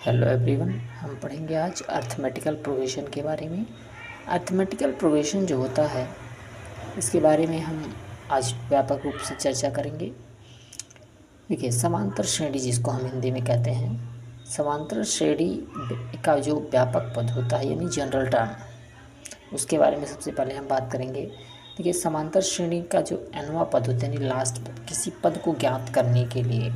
Hello everyone, हम पढ़ेंगे आज अर्थमेटिकल प्रोग्रेशन के बारे में। अर्थमेटिकल प्रोग्रेशन जो होता है इसके बारे में हम आज व्यापक रूप से चर्चा करेंगे। देखिए, समांतर श्रेणी जिसको हम हिंदी में कहते हैं, समांतर श्रेणी का जो व्यापक पद होता है यानी जनरल टर्म, उसके बारे में सबसे पहले हम बात करेंगे। देखिए, समांतर श्रेणी का जो nवां पद होता है यानी लास्ट पद, किसी पद को ज्ञात करने के लिए,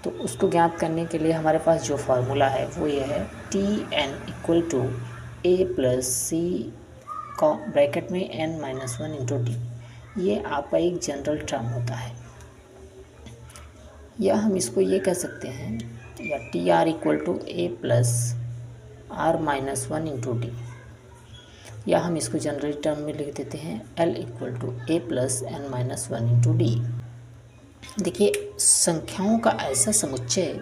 तो उसको ज्ञात करने के लिए हमारे पास जो फार्मूला है वो ये है Tn equal to a plus c bracket में n-1 इंटू डी। ये आपका एक जनरल टर्म होता है, या हम इसको ये कह सकते हैं, या Tr equal to a plus r-1 into d, या हम इसको जनरल टर्म में लिख देते हैं L equal to a plus n-1 into d. देखिए, संख्याओं का ऐसा समुच्चय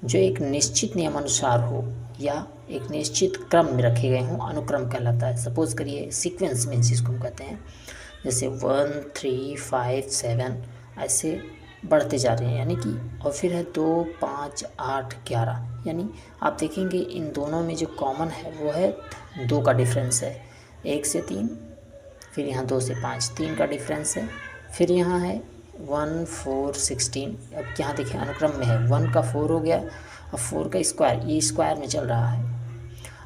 जो एक निश्चित नियमानुसार हो या एक निश्चित क्रम में रखे गए हों, अनुक्रम कहलाता है। सपोज करिए सीक्वेंस में जिसको हम कहते हैं, जैसे 1, 3, 5, 7 ऐसे बढ़ते जा रहे हैं, यानी कि और फिर है 2, 5, 8, 11, यानी आप देखेंगे इन दोनों में जो कॉमन है वो है 2 का डिफरेंस है, 1 से 3, फिर यहाँ 2 से 5 3 का डिफरेंस है, फिर यहाँ है 1, 4, 16। अब यहाँ देखिए अनुक्रम में है, 1 का 4 हो गया, अब 4 का स्क्वायर, ये स्क्वायर में चल रहा है।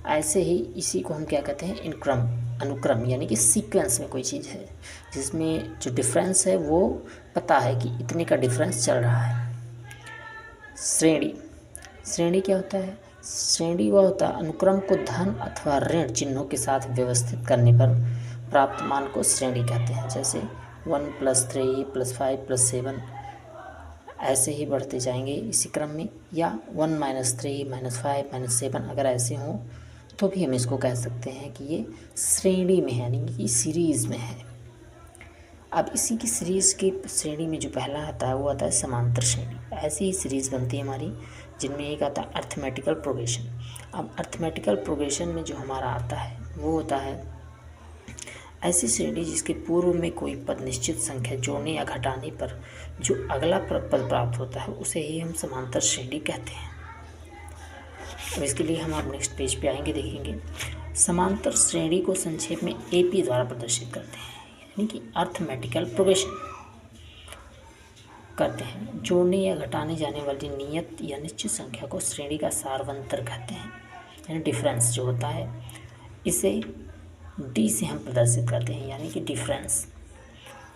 ऐसे ही इसी को हम क्या कहते हैं, इनक्रम, अनुक्रम, यानी कि सीक्वेंस में कोई चीज़ है जिसमें जो डिफरेंस है वो पता है कि इतने का डिफरेंस चल रहा है। श्रेणी, श्रेणी क्या होता है? श्रेणी वह होता है अनुक्रम को धन अथवा ऋण चिन्हों के साथ व्यवस्थित करने पर प्राप्त मान को श्रेणी कहते हैं। जैसे 1 + 3 + 5 + 7 ऐसे ही बढ़ते जाएंगे इसी क्रम में, या 1 - 3 - 5 - 7 अगर ऐसे हों तो भी हम इसको कह सकते हैं कि ये श्रेणी में है, यानी कि सीरीज़ में है। अब इसी की सीरीज़ की श्रेणी में जो पहला आता है वो आता है समांतर श्रेणी। ऐसी ही सीरीज़ बनती है हमारी, जिनमें एक आता है अर्थमेटिकल प्रोग्रेशन। अब अर्थमेटिकल प्रोग्रेशन में जो हमारा आता है वो होता है ऐसी श्रेणी जिसके पूर्व में कोई पद निश्चित संख्या जोड़ने या घटाने पर जो अगला पद प्राप्त होता है उसे ही हम समांतर श्रेणी कहते हैं। अब इसके लिए हम आप नेक्स्ट पेज पे आएंगे, देखेंगे समांतर श्रेणी को संक्षेप में AP द्वारा प्रदर्शित करते हैं, यानी कि अर्थमेटिकल प्रोग्रेशन करते हैं। जोड़ने या घटाने जाने वाली नियत या निश्चित संख्या को श्रेणी का सारवंतर कहते हैं, यानी डिफरेंस जो होता है इसे D से हम प्रदर्शित करते हैं, यानी कि डिफरेंस।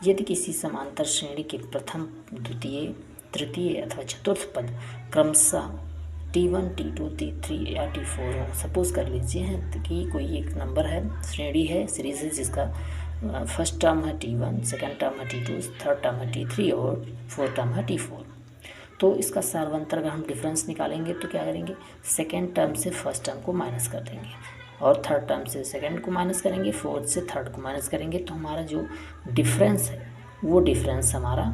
यदि किसी समांतर श्रेणी के प्रथम, द्वितीय, तृतीय अथवा चतुर्थ पद क्रमशः T1, T2, T3 या T4 हो। सपोज कर लीजिए हैं कि कोई एक नंबर है, श्रेणी है, सीरीज है, जिसका फर्स्ट टर्म है T1, सेकंड टर्म है T2, थर्ड टर्म है T3 और फोर्थ टर्म है T4। तो इसका सारवंतर अगर हम डिफरेंस निकालेंगे तो क्या करेंगे, सेकेंड टर्म से फर्स्ट टर्म को माइनस कर देंगे और थर्ड टर्म से सेकंड को माइनस करेंगे, फोर्थ से थर्ड को माइनस करेंगे, तो हमारा जो डिफरेंस है वो डिफरेंस हमारा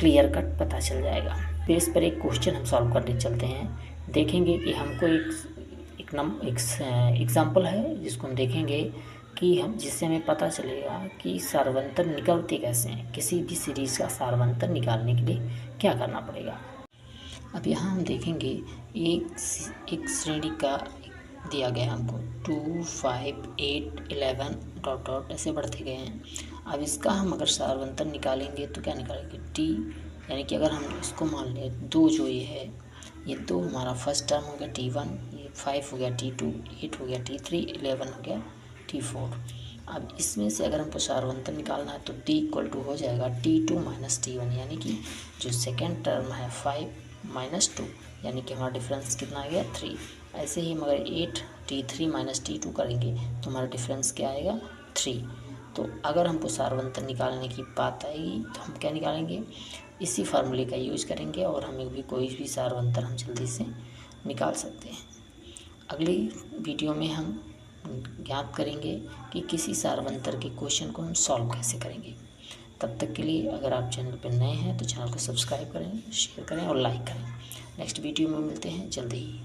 क्लियर कट पता चल जाएगा। फिर इस पर एक क्वेश्चन हम सॉल्व करने चलते हैं, देखेंगे कि हमको एक एग्जाम्पल है जिसको हम देखेंगे कि हम, जिससे हमें पता चलेगा कि सारवंतर निकलते कैसे हैं। किसी भी सीरीज़ का सारवंतर निकालने के लिए क्या करना पड़ेगा। अब यहाँ हम देखेंगे एक श्रेणी का दिया गया हमको 2, 5, 8, 11 ... ऐसे बढ़ते गए हैं। अब इसका हम अगर सारवंतर निकालेंगे तो क्या निकालेंगे, T, यानी कि अगर हम इसको मान लें 2 जो ये है, ये 2 हमारा फर्स्ट टर्म हो गया T1, ये 5 हो गया T2, 8 हो गया T3, 11 हो गया T4। अब इसमें से अगर हमको सारवंतर निकालना है तो T इक्वल टू हो जाएगा T2 - T1, यानी कि जो सेकेंड टर्म है 5 - 2, यानी कि हमारा डिफरेंस कितना आ गया 3। ऐसे ही हम अगर 8 T3 - T2 करेंगे तो हमारा डिफरेंस क्या आएगा 3। तो अगर हमको सारवंतर निकालने की बात आएगी तो हम क्या निकालेंगे, इसी फार्मूले का यूज करेंगे और हमें भी कोई भी सारवंतर हम जल्दी से निकाल सकते हैं। अगली वीडियो में हम ज्ञात करेंगे कि किसी सारवंतर के क्वेश्चन को हम सॉल्व कैसे करेंगे। तब तक के लिए अगर आप चैनल पर नए हैं तो चैनल को सब्सक्राइब करें, शेयर करें और लाइक करें। नेक्स्ट वीडियो में मिलते हैं जल्दी ही।